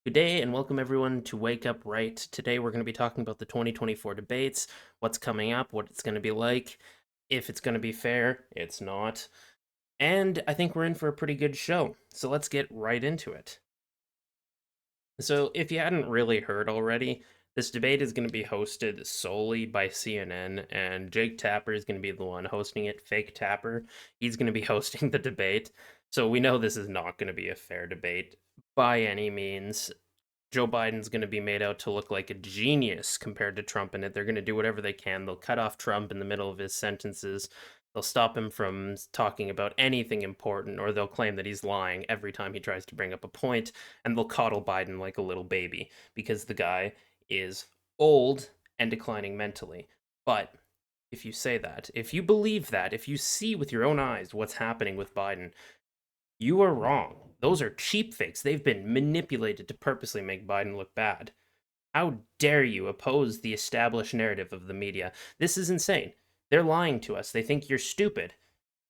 Good day and welcome everyone to Wake Up Right. Today we're going to be talking about the 2024 debates, what's coming up, what it's going to be like, if it's going to be fair, it's not. And I think we're in for a pretty good show. So let's get right into it. So, if you hadn't really heard already, this debate is going to be hosted solely by CNN, and Jake Tapper is going to be the one hosting it. Fake Tapper. He's going to be hosting the debate. So, we know this is not going to be a fair debate by any means. Joe Biden's going to be made out to look like a genius compared to Trump in it. They're going to do whatever they can. They'll cut off Trump in the middle of his sentences. They'll stop him from talking about anything important, or they'll claim that he's lying every time he tries to bring up a point, and they'll coddle Biden like a little baby because the guy is old and declining mentally. But if you say that, if you believe that, if you see with your own eyes what's happening with Biden, you are wrong. Those are cheap fakes. They've been manipulated to purposely make Biden look bad. How dare you oppose the established narrative of the media? This is insane. They're lying to us. They think you're stupid.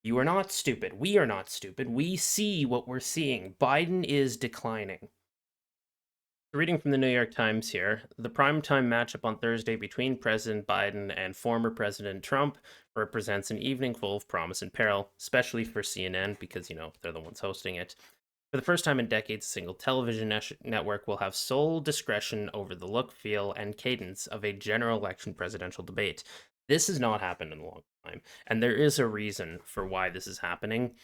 You are not stupid. We are not stupid. We see what we're seeing. Biden is declining. Reading from the New York Times here, the primetime matchup on Thursday between President Biden and former President Trump represents an evening full of promise and peril, especially for CNN because, they're the ones hosting it. For the first time in decades, a single television network will have sole discretion over the look, feel, and cadence of a general election presidential debate. This has not happened in a long time, and there is a reason for why this is happening.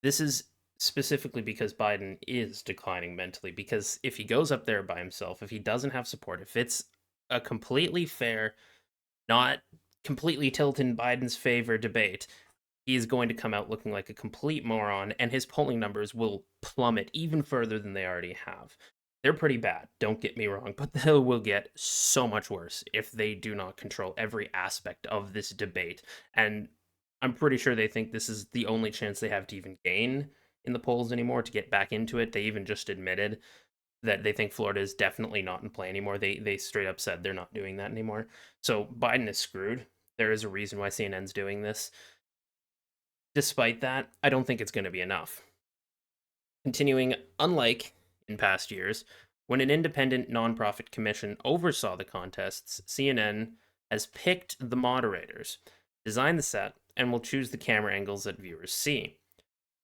This is specifically because Biden is declining mentally. Because if he goes up there by himself, if he doesn't have support, if it's a completely fair, not completely tilted in Biden's favor debate, he is going to come out looking like a complete moron, and his polling numbers will plummet even further than they already have. They're pretty bad, don't get me wrong, but they will get so much worse if they do not control every aspect of this debate. And I'm pretty sure they think this is the only chance they have to even gain in the polls anymore to get back into it. They even just admitted that they think Florida is definitely not in play anymore. They straight up said they're not doing that anymore. So Biden is screwed. There is a reason why CNN's doing this. Despite that, I don't think it's going to be enough. Continuing, unlike in past years, when an independent nonprofit commission oversaw the contests, CNN has picked the moderators, designed the set, and will choose the camera angles that viewers see.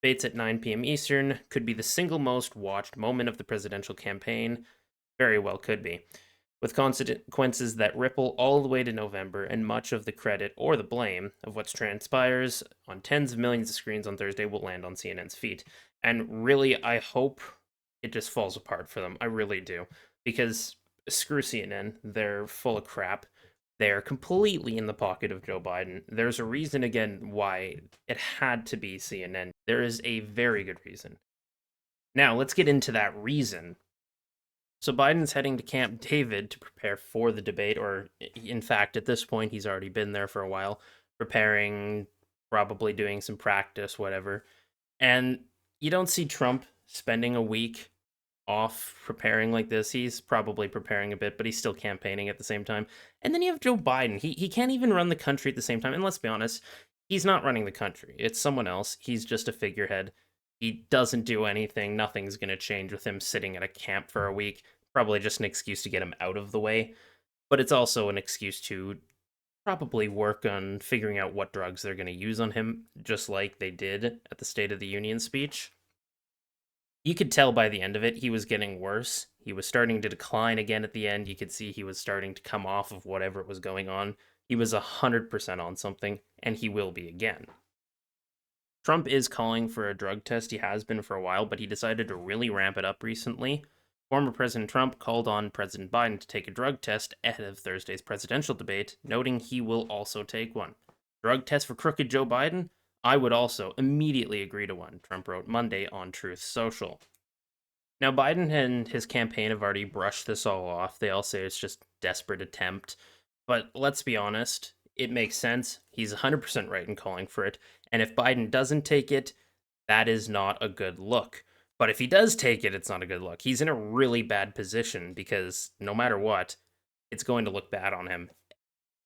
Debates at 9 p.m. Eastern could be the single most watched moment of the presidential campaign. Very well could be. With consequences that ripple all the way to November, and much of the credit or the blame of what transpires on tens of millions of screens on Thursday will land on CNN's feet. And really, I hope it just falls apart for them. I really do. Because screw CNN, they're full of crap. They're completely in the pocket of Joe Biden. There's a reason, again, why it had to be CNN. There is a very good reason. Now, let's get into that reason. So Biden's heading to Camp David to prepare for the debate, or in fact, at this point, he's already been there for a while, preparing, probably doing some practice, whatever. And you don't see Trump spending a week off preparing like this. He's probably preparing a bit, but he's still campaigning at the same time. And then you have Joe Biden. He can't even run the country at the same time. And let's be honest, he's not running the country. It's someone else. He's just a figurehead. He doesn't do anything. Nothing's going to change with him sitting at a camp for a week. Probably just an excuse to get him out of the way. But it's also an excuse to probably work on figuring out what drugs they're going to use on him, just like they did at the State of the Union speech. You could tell by the end of it, he was getting worse. He was starting to decline again at the end. You could see he was starting to come off of whatever was going on. He was 100% on something, and he will be again. Trump is calling for a drug test. He has been for a while, but he decided to really ramp it up recently. Former President Trump called on President Biden to take a drug test ahead of Thursday's presidential debate, noting he will also take one. Drug test for crooked Joe Biden? I would also immediately agree to one, Trump wrote Monday on Truth Social. Now, Biden and his campaign have already brushed this all off. They all say it's just desperate attempt. But let's be honest, it makes sense. He's 100% right in calling for it. And if Biden doesn't take it, that is not a good look. But if he does take it, it's not a good look. He's in a really bad position because no matter what, it's going to look bad on him.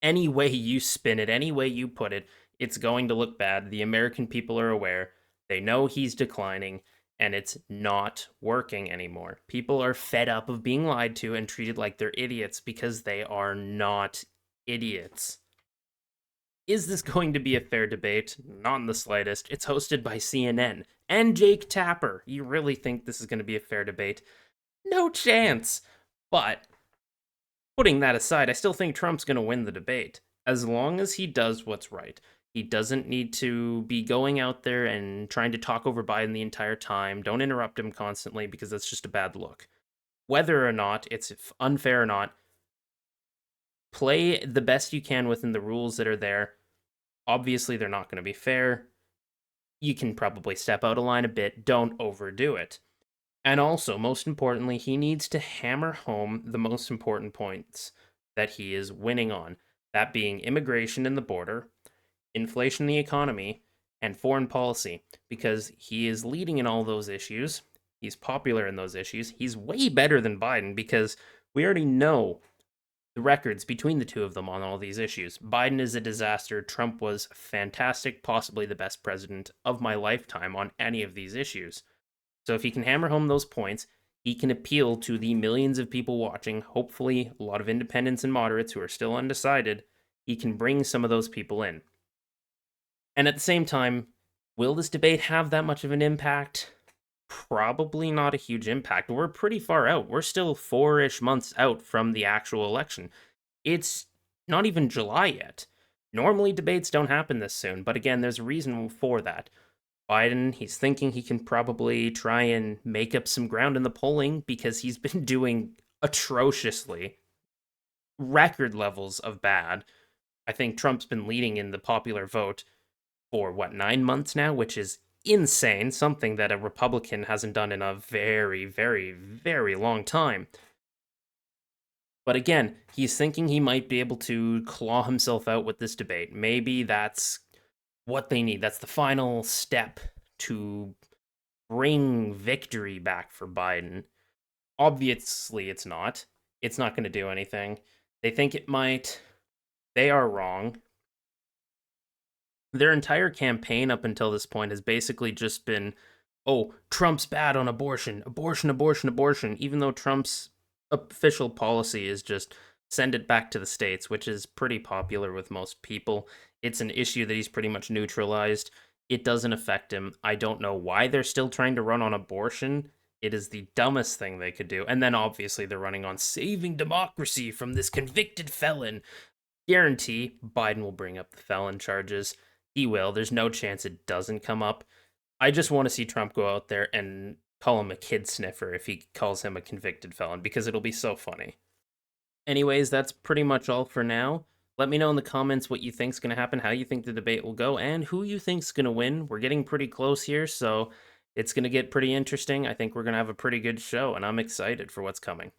Any way you spin it, any way you put it, it's going to look bad. The American people are aware. They know he's declining. and it's not working anymore. People are fed up of being lied to and treated like they're idiots because they are not idiots. Is this going to be a fair debate? Not in the slightest. It's hosted by CNN and Jake Tapper. You really think this is going to be a fair debate? No chance. But putting that aside, I still think Trump's going to win the debate as long as he does what's right. He doesn't need to be going out there and trying to talk over Biden the entire time. Don't interrupt him constantly because that's just a bad look. Whether or not it's unfair or not, play the best you can within the rules that are there. Obviously, they're not going to be fair. You can probably step out of line a bit. Don't overdo it. And also, most importantly, he needs to hammer home the most important points that he is winning on. That being immigration and the border, inflation in the economy, and foreign policy. Because he is leading in all those issues. He's popular in those issues. He's way better than Biden because we already know the records between the two of them on all these issues. Biden is a disaster. Trump was fantastic, possibly the best president of my lifetime on any of these issues. So if he can hammer home those points, he can appeal to the millions of people watching, hopefully a lot of independents and moderates who are still undecided. He can bring some of those people in. And at the same time, will this debate have that much of an impact? Probably not a huge impact. We're pretty far out. We're still 4-ish months out from the actual election. It's not even July yet. Normally, debates don't happen this soon, but again, there's a reason for that. Biden, he's thinking he can probably try and make up some ground in the polling because he's been doing atrociously, record levels of bad. I think Trump's been leading in the popular vote for 9 months now, which is insane, something that a Republican hasn't done in a very, very, very long time. But again, he's thinking he might be able to claw himself out with this debate. Maybe that's what they need. That's the final step to bring victory back for Biden. Obviously, it's not. It's not going to do anything. They think it might. They are wrong. Their entire campaign up until this point has basically just been, oh, Trump's bad on abortion, abortion, abortion, abortion, even though Trump's official policy is just send it back to the states, which is pretty popular with most people. It's an issue that he's pretty much neutralized. It doesn't affect him. I don't know why they're still trying to run on abortion. It is the dumbest thing they could do. And then obviously they're running on saving democracy from this convicted felon. Guarantee Biden will bring up the felon charges. He will. There's no chance it doesn't come up. I just want to see Trump go out there and call him a kid sniffer if he calls him a convicted felon, because it'll be so funny. Anyways, that's pretty much all for now. Let me know in the comments what you think's going to happen, how you think the debate will go, and who you think's going to win. We're getting pretty close here, so it's going to get pretty interesting. I think we're going to have a pretty good show, and I'm excited for what's coming.